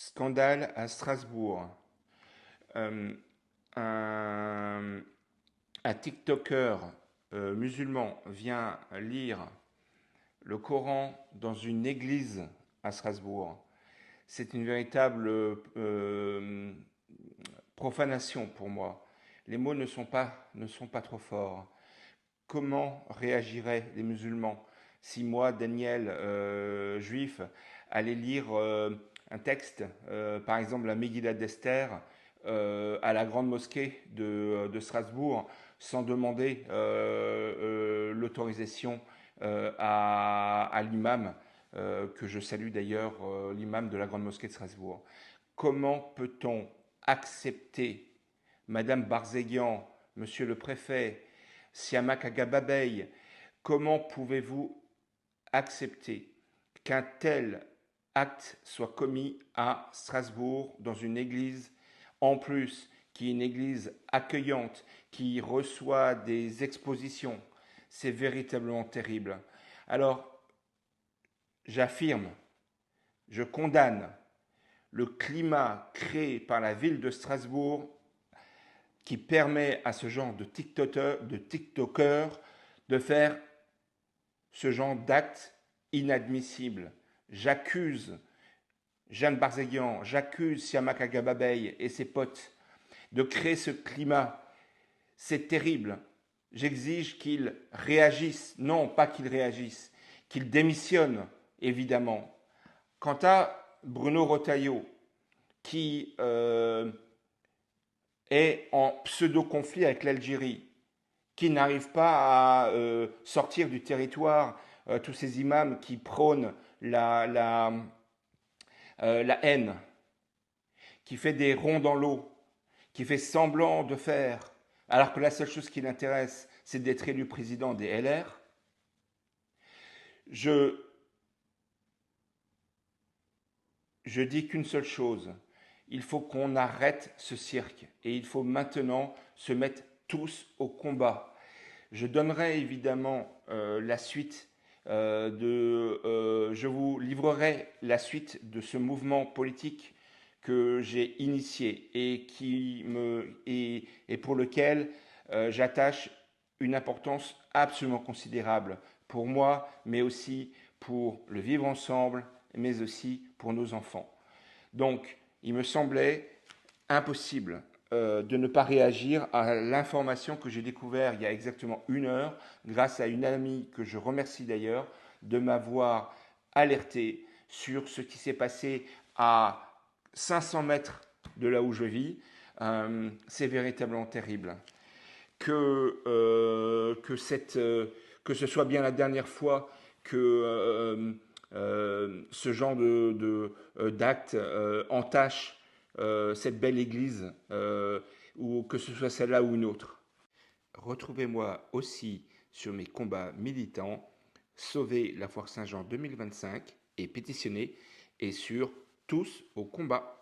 Scandale à Strasbourg. Euh, un, un TikToker musulman vient lire le Coran dans une église à Strasbourg. C'est une véritable profanation pour moi. Les mots ne sont pas trop forts. Comment réagiraient les musulmans si moi, Daniel, juif, allais lire un texte, par exemple la Megillah d'Esther, à la grande mosquée de Strasbourg, sans demander l'autorisation à l'imam, que je salue d'ailleurs, l'imam de la grande mosquée de Strasbourg. Comment peut-on accepter Madame Barzéguian, Monsieur le préfet, Siamak Agababey, comment pouvez-vous accepter qu'un tel acte soit commis à Strasbourg, dans une église, en plus, qui est une église accueillante, qui reçoit des expositions? C'est véritablement terrible. Alors, j'affirme, je condamne le climat créé par la ville de Strasbourg qui permet à ce genre de TikTokers de faire ce genre d'actes inadmissibles. J'accuse Jeanne Barzéguian, j'accuse Siamak Agababey et ses potes de créer ce climat. C'est terrible. J'exige qu'ils réagissent. Non, pas qu'ils réagissent, qu'ils démissionnent, évidemment. Quant à Bruno Retailleau, qui est en pseudo-conflit avec l'Algérie, qui n'arrive pas à sortir du territoire tous ces imams qui prônent la haine, qui fait des ronds dans l'eau, qui fait semblant de faire, alors que la seule chose qui l'intéresse, c'est d'être élu président des LR. Je, je dis qu'une seule chose, il faut qu'on arrête ce cirque et il faut maintenant se mettre tous au combat. Je donnerai évidemment la suite je vous livrerai la suite de ce mouvement politique que j'ai initié et pour lequel j'attache une importance absolument considérable pour moi, mais aussi pour le vivre ensemble, mais aussi pour nos enfants. Donc, il me semblait impossible de ne pas réagir à l'information que j'ai découverte il y a exactement 1 heure, grâce à une amie que je remercie d'ailleurs de m'avoir alerté sur ce qui s'est passé à 500 mètres de là où je vis. C'est véritablement terrible. Que ce soit bien la dernière fois que ce genre d'acte entache cette belle église, ou que ce soit celle-là ou une autre. Retrouvez-moi aussi sur mes combats militants, Sauver la Foire Saint-Jean 2025 et pétitionner, et sur Tous au combat.